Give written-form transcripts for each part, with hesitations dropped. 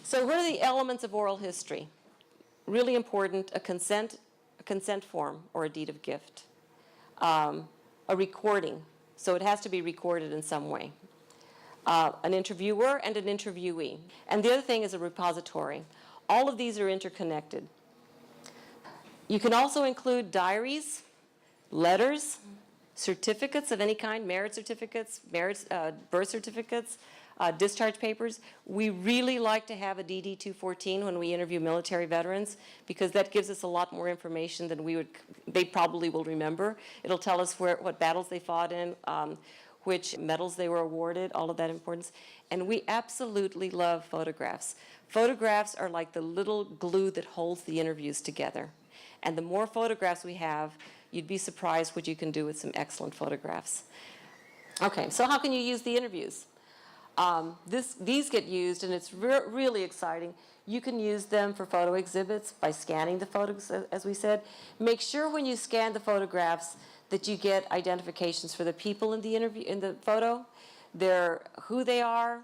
So what are the elements of oral history? Really important: a consent form or a deed of gift, a recording, so it has to be recorded in some way, an interviewer and an interviewee. And the other thing is a repository. All of these are interconnected. You can also include diaries, letters, certificates of any kind, marriage certificates, birth certificates, discharge papers. We really like to have a DD-214 when we interview military veterans, because that gives us a lot more information than they probably will remember. It'll tell us what battles they fought in, which medals they were awarded, all of that importance. And we absolutely love photographs. Photographs are like the little glue that holds the interviews together. And the more photographs we have, you'd be surprised what you can do with some excellent photographs. Okay, so how can you use the interviews? These get used, and it's really exciting. You can use them for photo exhibits by scanning the photos, as we said. Make sure when you scan the photographs that you get identifications for the people in the photo, who they are,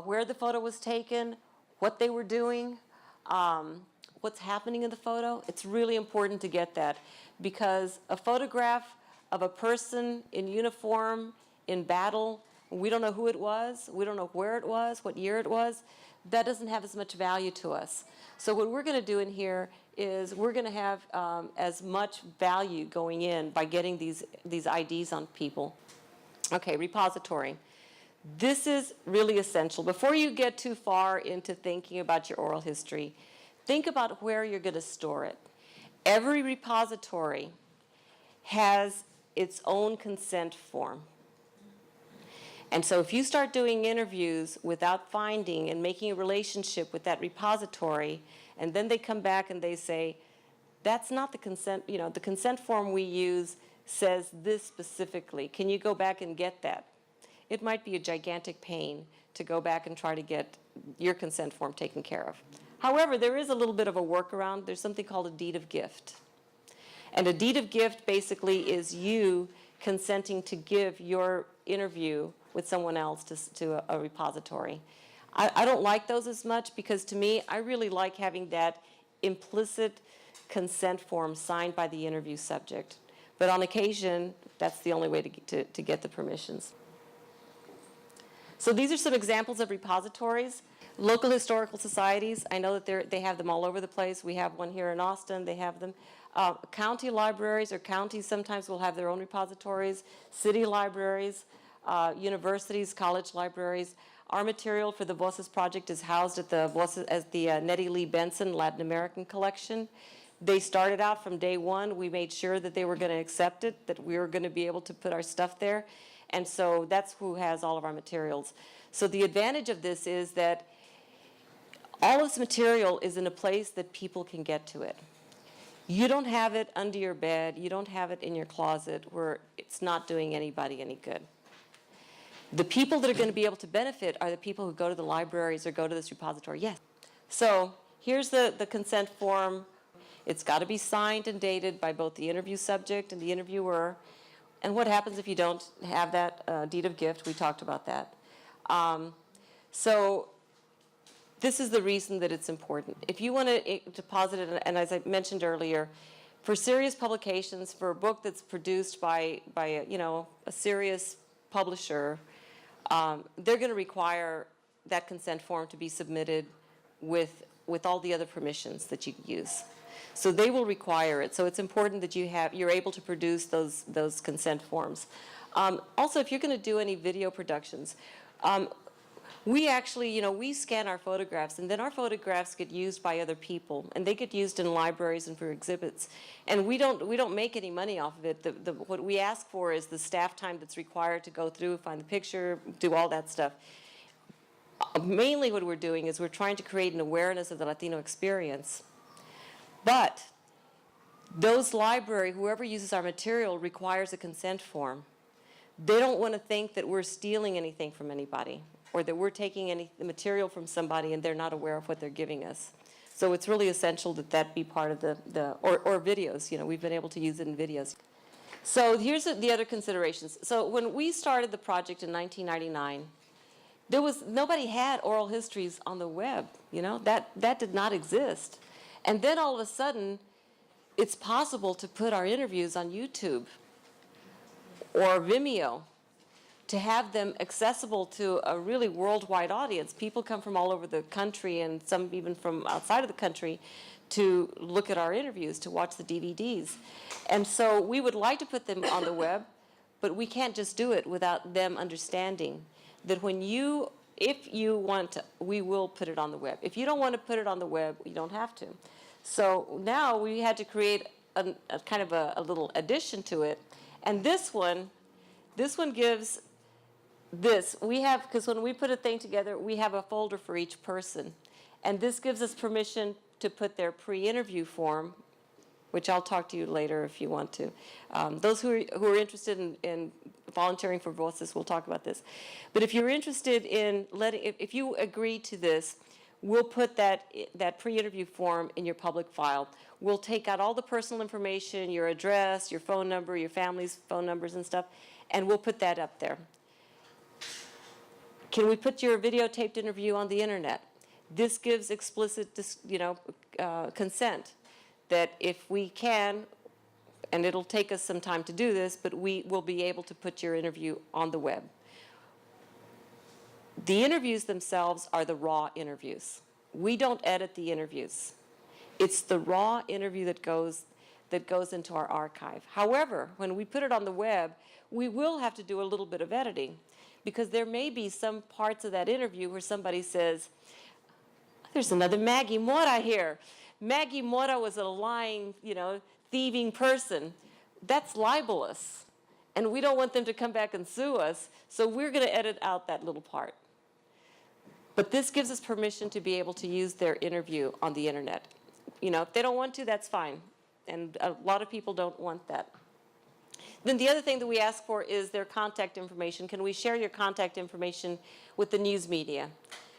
where the photo was taken, what they were doing, what's happening in the photo. It's really important to get that, because a photograph of a person in uniform in battle, we don't know who it was, we don't know where it was, what year it was, that doesn't have as much value to us. So what we're going to do in here is we're going to have as much value going in by getting these IDs on people. Okay, repository. This is really essential. Before you get too far into thinking about your oral history, think about where you're going to store it. Every repository has its own consent form. And so if you start doing interviews without finding and making a relationship with that repository, and then they come back and they say, that's not the consent, the consent form we use says this specifically. Can you go back and get that? It might be a gigantic pain to go back and try to get your consent form taken care of. However, there is a little bit of a workaround. There's something called a deed of gift. And a deed of gift basically is you consenting to give your interview with someone else to a repository. I don't like those as much, because to me, I really like having that implicit consent form signed by the interview subject. But on occasion, that's the only way to get the permissions. So these are some examples of repositories. Local historical societies, I know that they have them all over the place. We have one here in Austin, they have them. County libraries, or counties sometimes will have their own repositories. City libraries, universities, college libraries. Our material for the Voces project is housed at the Nettie Lee Benson Latin American collection. They started out from day one. We made sure that they were going to accept it, that we were going to be able to put our stuff there. And so that's who has all of our materials. So the advantage of this is that all of this material is in a place that people can get to it. You don't have it under your bed. You don't have it in your closet where it's not doing anybody any good. The people that are going to be able to benefit are the people who go to the libraries or go to this repository. Yes. So here's the consent form. It's got to be signed and dated by both the interview subject and the interviewer. And what happens if you don't have that deed of gift? We talked about that. So this is the reason that it's important. If you want to deposit it, and as I mentioned earlier, for serious publications, for a book that's produced by a serious publisher, they're going to require that consent form to be submitted with all the other permissions that you use. So they will require it. So it's important that you're able to produce those consent forms. Also, if you're going to do any video productions, we actually, we scan our photographs, and then our photographs get used by other people, and they get used in libraries and for exhibits. And we don't make any money off of it. What we ask for is the staff time that's required to go through, find the picture, do all that stuff. Mainly what we're doing is we're trying to create an awareness of the Latino experience. But those whoever uses our material requires a consent form. They don't want to think that we're stealing anything from anybody, or that we're taking any material from somebody and they're not aware of what they're giving us. So it's really essential that be part of or videos. We've been able to use it in videos. So here's the other considerations. So when we started the project in 1999, nobody had oral histories on the web, that did not exist. And then all of a sudden, it's possible to put our interviews on YouTube or Vimeo, to have them accessible to a really worldwide audience. People come from all over the country and some even from outside of the country to look at our interviews, to watch the DVDs. And so we would like to put them on the web, but we can't just do it without them understanding that if you want to, we will put it on the web. If you don't want to put it on the web, you don't have to. So now we had to create a kind of a little addition to it. And this one gives this. We have, because when we put a thing together, we have a folder for each person. And this gives us permission to put their pre-interview form, which I'll talk to you later if you want to. Those who are interested in volunteering for Voces, we'll talk about this. But if you're interested in if you agree to this, we'll put that pre-interview form in your public file. We'll take out all the personal information, your address, your phone number, your family's phone numbers and stuff, and we'll put that up there. Can we put your videotaped interview on the internet? This gives explicit, consent that if we can, and it'll take us some time to do this, but we will be able to put your interview on the web. The interviews themselves are the raw interviews. We don't edit the interviews. It's the raw interview that goes into our archive. However, when we put it on the web, we will have to do a little bit of editing, because there may be some parts of that interview where somebody says, there's another Maggie Mora here. Maggie Mora was a lying, thieving person. That's libelous. And we don't want them to come back and sue us, so we're going to edit out that little part. But this gives us permission to be able to use their interview on the internet. If they don't want to, that's fine. And a lot of people don't want that. Then the other thing that we ask for is their contact information. Can we share your contact information with the news media?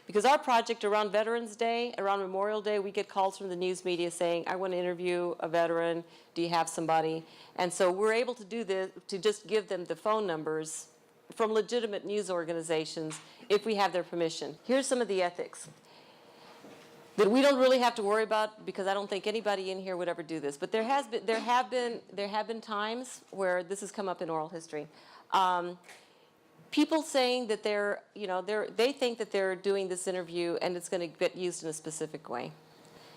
Because our project around Veterans Day, around Memorial Day, we get calls from the news media saying, I want to interview a veteran. Do you have somebody? And so we're able to do this, to just give them the phone numbers from legitimate news organizations if we have their permission. Here's some of the ethics that we don't really have to worry about, because I don't think anybody in here would ever do this. But there have been times where this has come up in oral history. People saying that they think that they're doing this interview and it's going to get used in a specific way,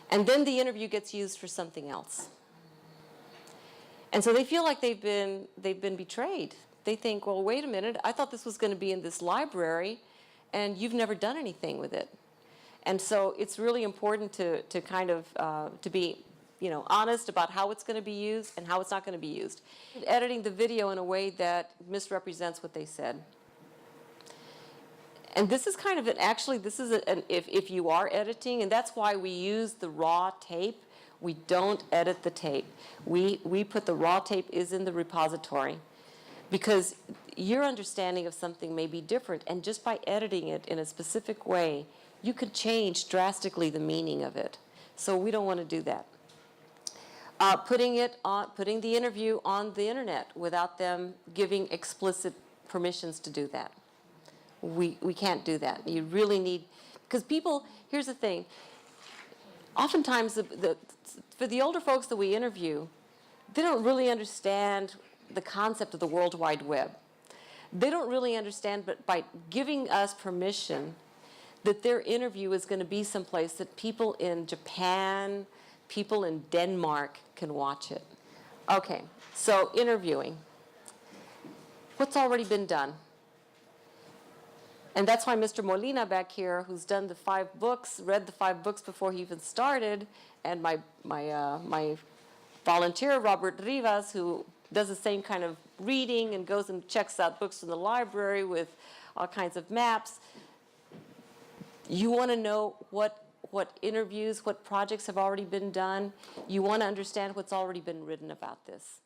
and then the interview gets used for something else, and so they feel like they've been betrayed. They think, well, wait a minute, I thought this was going to be in this library, and you've never done anything with it. And so it's really important to kind of to be honest about how it's going to be used and how it's not going to be used. Editing the video in a way that misrepresents what they said. And this is kind of if you are editing, and that's why we use the raw tape. We don't edit the tape. We put the raw tape is in the repository, because your understanding of something may be different, and just by editing it in a specific way, you could change drastically the meaning of it. So we don't want to do that. Putting the interview on the internet without them giving explicit permissions to do that. We can't do that. You really need, because people, here's the thing, oftentimes for the older folks that we interview, they don't really understand the concept of the World Wide Web. They don't really understand, but by giving us permission, that their interview is going to be someplace that people in Japan, people in Denmark can watch it. Okay, so interviewing. What's already been done? And that's why Mr. Molina back here, who's done the 5 books, read the 5 books before he even started, and my volunteer, Robert Rivas, who does the same kind of reading and goes and checks out books in the library with all kinds of maps. You want to know what interviews, what projects have already been done. You want to understand what's already been written about this.